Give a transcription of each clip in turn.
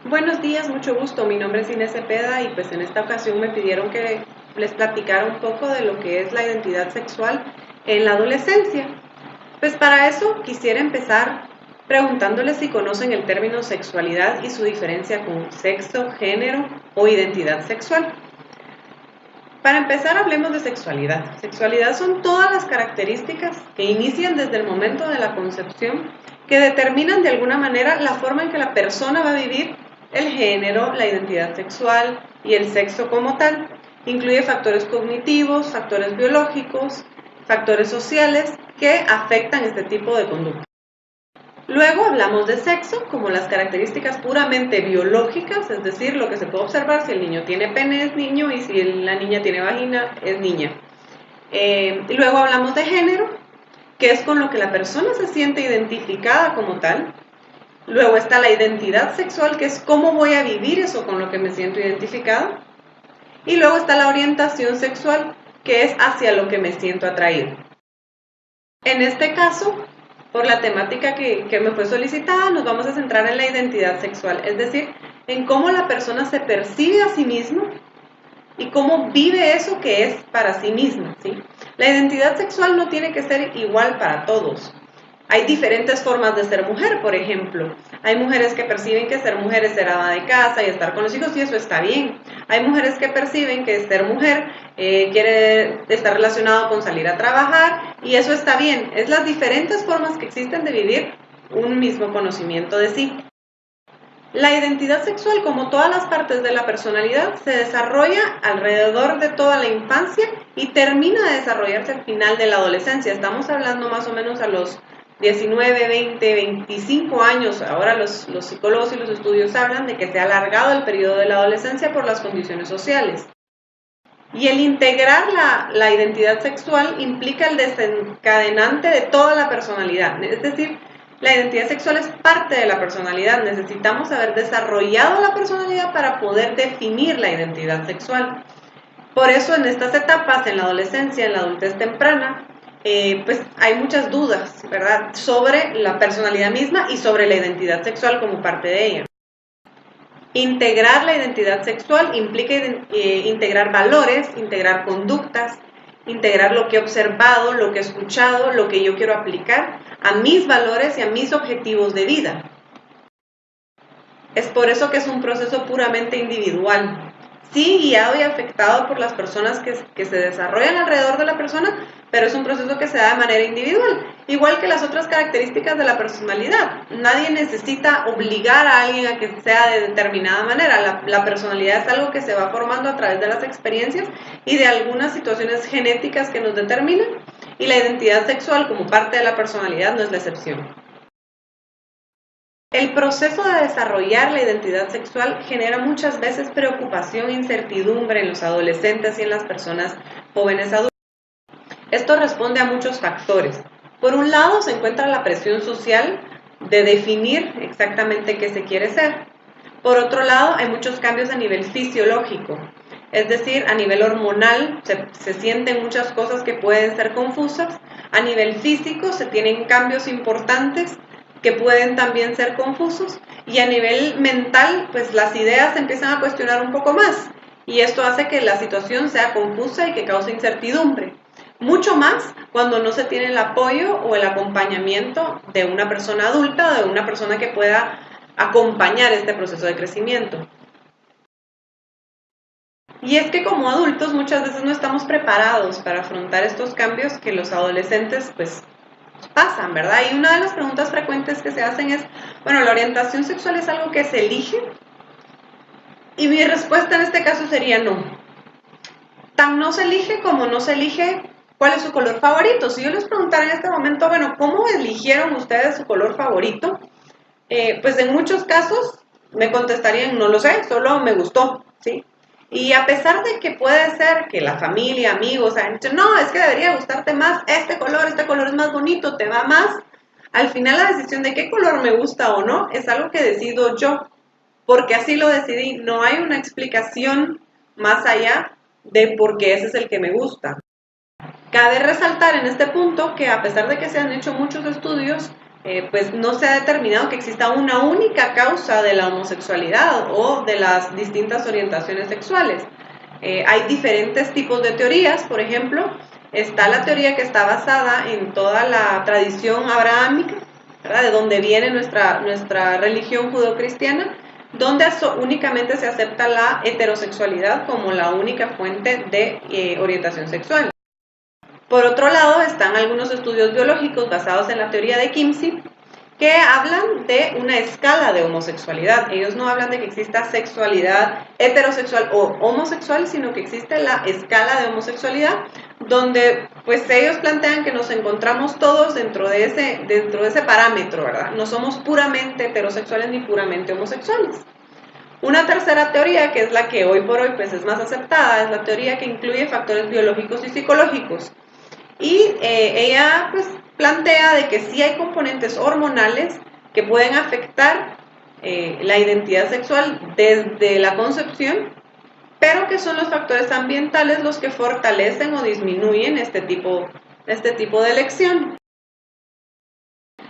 Buenos días, mucho gusto. Mi nombre es Inés Cepeda y pues en esta ocasión me pidieron que les platicara un poco de lo que es la identidad sexual en la adolescencia. Pues para eso quisiera empezar preguntándoles si conocen el término sexualidad y su diferencia con sexo, género o identidad sexual. Para empezar, hablemos de sexualidad. Sexualidad son todas las características que inician desde el momento de la concepción que determinan de alguna manera la forma en que la persona va a vivir el género, la identidad sexual y el sexo como tal. Incluye factores cognitivos, factores biológicos, factores sociales que afectan este tipo de conducta. Luego hablamos de sexo como las características puramente biológicas, es decir, lo que se puede observar si el niño tiene pene es niño y si la niña tiene vagina es niña. Y luego hablamos de género, que es con lo que la persona se siente identificada como tal. Luego está la identidad sexual, que es cómo voy a vivir eso con lo que me siento identificada. Y luego está la orientación sexual, que es hacia lo que me siento atraído. En este caso, por la temática que me fue solicitada, nos vamos a centrar en la identidad sexual, es decir, en cómo la persona se percibe a sí misma y cómo vive eso que es para sí misma, ¿sí? La identidad sexual no tiene que ser igual para todos. Hay diferentes formas de ser mujer, por ejemplo. Hay mujeres que perciben que ser mujer es ser ama de casa y estar con los hijos y eso está bien. Hay mujeres que perciben que ser mujer quiere estar relacionado con salir a trabajar y eso está bien. Es las diferentes formas que existen de vivir un mismo conocimiento de sí. La identidad sexual, como todas las partes de la personalidad, se desarrolla alrededor de toda la infancia y termina de desarrollarse al final de la adolescencia. Estamos hablando más o menos a los 19, 20, 25 años. Ahora los psicólogos y los estudios hablan de que se ha alargado el periodo de la adolescencia por las condiciones sociales. Y el integrar la identidad sexual implica el desencadenante de toda la personalidad. Es decir, la identidad sexual es parte de la personalidad. Necesitamos haber desarrollado la personalidad para poder definir la identidad sexual. Por eso en estas etapas, en la adolescencia, en la adultez temprana, pues hay muchas dudas, ¿verdad?, sobre la personalidad misma y sobre la identidad sexual como parte de ella. Integrar la identidad sexual implica integrar valores, integrar conductas, integrar lo que he observado, lo que he escuchado, lo que yo quiero aplicar a mis valores y a mis objetivos de vida. Es por eso que es un proceso puramente individual. Sí, guiado y afectado por las personas que se desarrollan alrededor de la persona, pero es un proceso que se da de manera individual, igual que las otras características de la personalidad. Nadie necesita obligar a alguien a que sea de determinada manera. La personalidad es algo que se va formando a través de las experiencias y de algunas situaciones genéticas que nos determinan, y la identidad sexual como parte de la personalidad no es la excepción. El proceso de desarrollar la identidad sexual genera muchas veces preocupación e incertidumbre en los adolescentes y en las personas jóvenes adultas. Esto responde a muchos factores. Por un lado se encuentra la presión social de definir exactamente qué se quiere ser. Por otro lado hay muchos cambios a nivel fisiológico, es decir, a nivel hormonal se sienten muchas cosas que pueden ser confusas. A nivel físico se tienen cambios importantes que pueden también ser confusos, y a nivel mental, pues las ideas se empiezan a cuestionar un poco más, y esto hace que la situación sea confusa y que cause incertidumbre. Mucho más cuando no se tiene el apoyo o el acompañamiento de una persona adulta o de una persona que pueda acompañar este proceso de crecimiento. Y es que como adultos muchas veces no estamos preparados para afrontar estos cambios que los adolescentes pues pasan, ¿verdad? Y una de las preguntas frecuentes que se hacen es, bueno, ¿la orientación sexual es algo que se elige? Y mi respuesta en este caso sería no. Tan no se elige como no se elige cuál es su color favorito. Si yo les preguntara en este momento, bueno, ¿cómo eligieron ustedes su color favorito? Pues en muchos casos me contestarían, no lo sé, solo me gustó, ¿sí? Y a pesar de que puede ser que la familia, amigos, han dicho, no, es que debería gustarte más este color es más bonito, te va más. Al final la decisión de qué color me gusta o no es algo que decido yo, porque así lo decidí. No hay una explicación más allá de por qué ese es el que me gusta. Cabe resaltar en este punto que a pesar de que se han hecho muchos estudios, pues no se ha determinado que exista una única causa de la homosexualidad o de las distintas orientaciones sexuales. Hay diferentes tipos de teorías. Por ejemplo, está la teoría que está basada en toda la tradición abrahámica, ¿verdad?, de donde viene nuestra religión judeocristiana, donde únicamente se acepta la heterosexualidad como la única fuente de orientación sexual. Por otro lado, están algunos estudios biológicos basados en la teoría de Kinsey, que hablan de una escala de homosexualidad. Ellos no hablan de que exista sexualidad heterosexual o homosexual, sino que existe la escala de homosexualidad, donde pues ellos plantean que nos encontramos todos dentro de ese parámetro, ¿verdad? No somos puramente heterosexuales ni puramente homosexuales. Una tercera teoría, que es la que hoy por hoy pues es más aceptada, es la teoría que incluye factores biológicos y psicológicos. Y ella pues plantea de que sí hay componentes hormonales que pueden afectar la identidad sexual desde la concepción, pero que son los factores ambientales los que fortalecen o disminuyen este tipo de elección.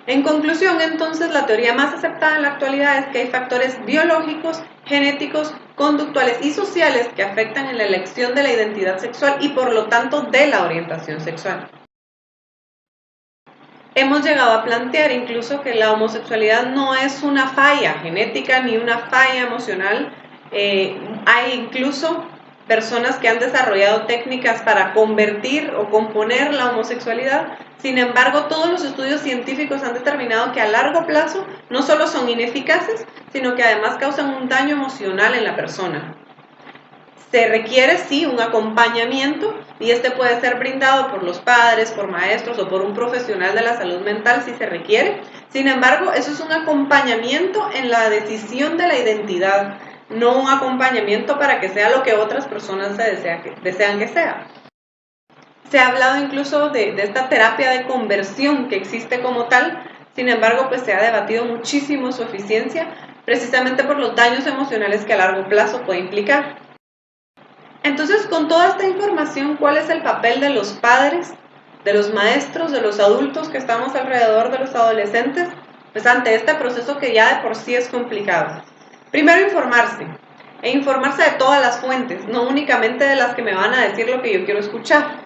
En conclusión, entonces, la teoría más aceptada en la actualidad es que hay factores biológicos, genéticos, conductuales y sociales que afectan en la elección de la identidad sexual y por lo tanto de la orientación sexual. Hemos llegado a plantear incluso que la homosexualidad no es una falla genética ni una falla emocional. Hay incluso personas que han desarrollado técnicas para convertir o componer la homosexualidad. Sin embargo, todos los estudios científicos han determinado que a largo plazo no solo son ineficaces, sino que además causan un daño emocional en la persona. Se requiere, sí, un acompañamiento, y este puede ser brindado por los padres, por maestros o por un profesional de la salud mental si se requiere. Sin embargo, eso es un acompañamiento en la decisión de la identidad, no un acompañamiento para que sea lo que otras personas desean que sea. Se ha hablado incluso de esta terapia de conversión que existe como tal. Sin embargo, pues se ha debatido muchísimo su eficiencia, precisamente por los daños emocionales que a largo plazo puede implicar. Entonces, con toda esta información, ¿cuál es el papel de los padres, de los maestros, de los adultos que estamos alrededor de los adolescentes? Pues ante este proceso que ya de por sí es complicado. Primero, informarse de todas las fuentes, no únicamente de las que me van a decir lo que yo quiero escuchar.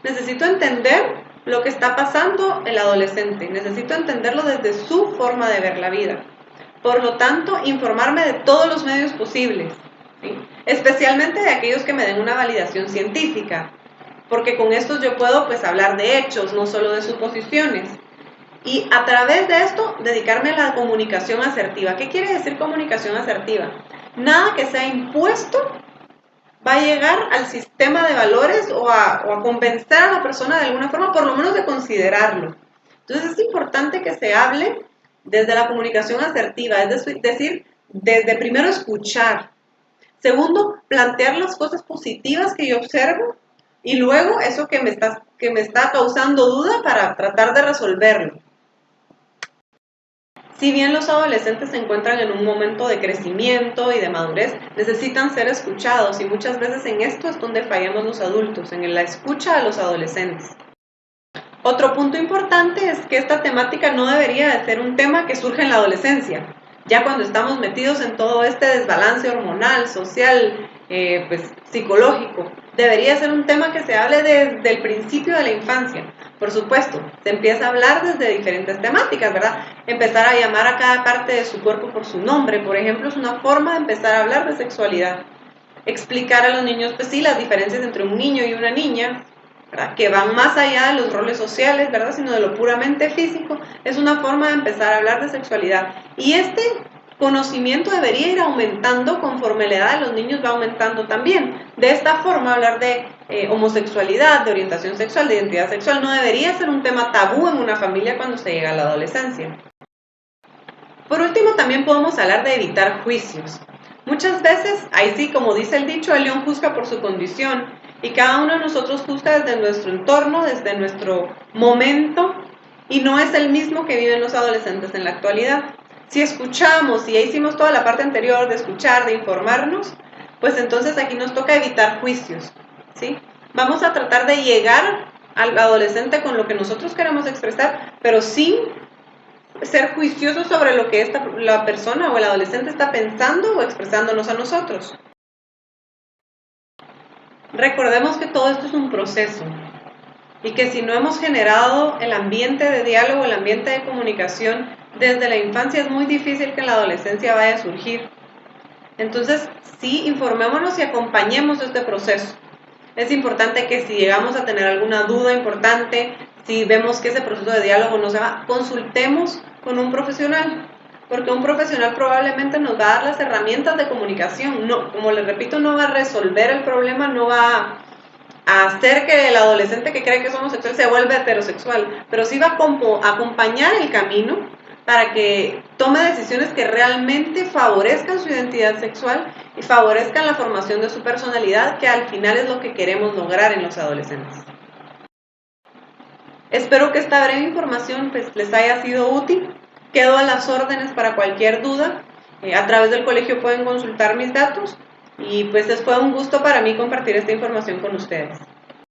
Necesito entender lo que está pasando el adolescente, necesito entenderlo desde su forma de ver la vida. Por lo tanto, informarme de todos los medios posibles, ¿sí?, especialmente de aquellos que me den una validación científica, porque con estos yo puedo pues hablar de hechos, no solo de suposiciones. Y a través de esto, dedicarme a la comunicación asertiva. ¿Qué quiere decir comunicación asertiva? Nada que sea impuesto va a llegar al sistema de valores o a convencer a la persona de alguna forma, por lo menos de considerarlo. Entonces es importante que se hable desde la comunicación asertiva, es decir, desde primero escuchar. Segundo, plantear las cosas positivas que yo observo y luego eso que me está causando duda para tratar de resolverlo. Si bien los adolescentes se encuentran en un momento de crecimiento y de madurez, necesitan ser escuchados y muchas veces en esto es donde fallamos los adultos, en la escucha a los adolescentes. Otro punto importante es que esta temática no debería de ser un tema que surge en la adolescencia. Ya cuando estamos metidos en todo este desbalance hormonal, social, psicológico, debería ser un tema que se hable desde el principio de la infancia. Por supuesto, se empieza a hablar desde diferentes temáticas, ¿verdad? Empezar a llamar a cada parte de su cuerpo por su nombre, por ejemplo, es una forma de empezar a hablar de sexualidad. Explicar a los niños, pues sí, las diferencias entre un niño y una niña, ¿verdad?, que van más allá de los roles sociales, ¿verdad?, sino de lo puramente físico, es una forma de empezar a hablar de sexualidad. Y este conocimiento debería ir aumentando conforme la edad de los niños va aumentando también. De esta forma, hablar de homosexualidad, de orientación sexual, de identidad sexual, no debería ser un tema tabú en una familia cuando se llega a la adolescencia. Por último, también podemos hablar de evitar juicios. Muchas veces, ahí sí, como dice el dicho, el león juzga por su condición, y cada uno de nosotros juzga desde nuestro entorno, desde nuestro momento, y no es el mismo que viven los adolescentes en la actualidad. Si escuchamos, y ya hicimos toda la parte anterior de escuchar, de informarnos, pues entonces aquí nos toca evitar juicios, ¿sí? Vamos a tratar de llegar al adolescente con lo que nosotros queremos expresar, pero sin ser juiciosos sobre lo que la persona o el adolescente está pensando o expresándonos a nosotros. Recordemos que todo esto es un proceso y que si no hemos generado el ambiente de diálogo, el ambiente de comunicación desde la infancia, es muy difícil que en la adolescencia vaya a surgir. Entonces, sí, informémonos y acompañemos este proceso. Es importante que si llegamos a tener alguna duda importante, si vemos que ese proceso de diálogo no se va, consultemos con un profesional, porque un profesional probablemente nos va a dar las herramientas de comunicación. No, como les repito, no va a resolver el problema, no va a hacer que el adolescente que cree que es homosexual se vuelva heterosexual, pero sí va a acompañar el camino para que tome decisiones que realmente favorezcan su identidad sexual y favorezcan la formación de su personalidad, que al final es lo que queremos lograr en los adolescentes. Espero que esta breve información les haya sido útil. Quedo a las órdenes para cualquier duda. A través del colegio pueden consultar mis datos y pues fue un gusto para mí compartir esta información con ustedes.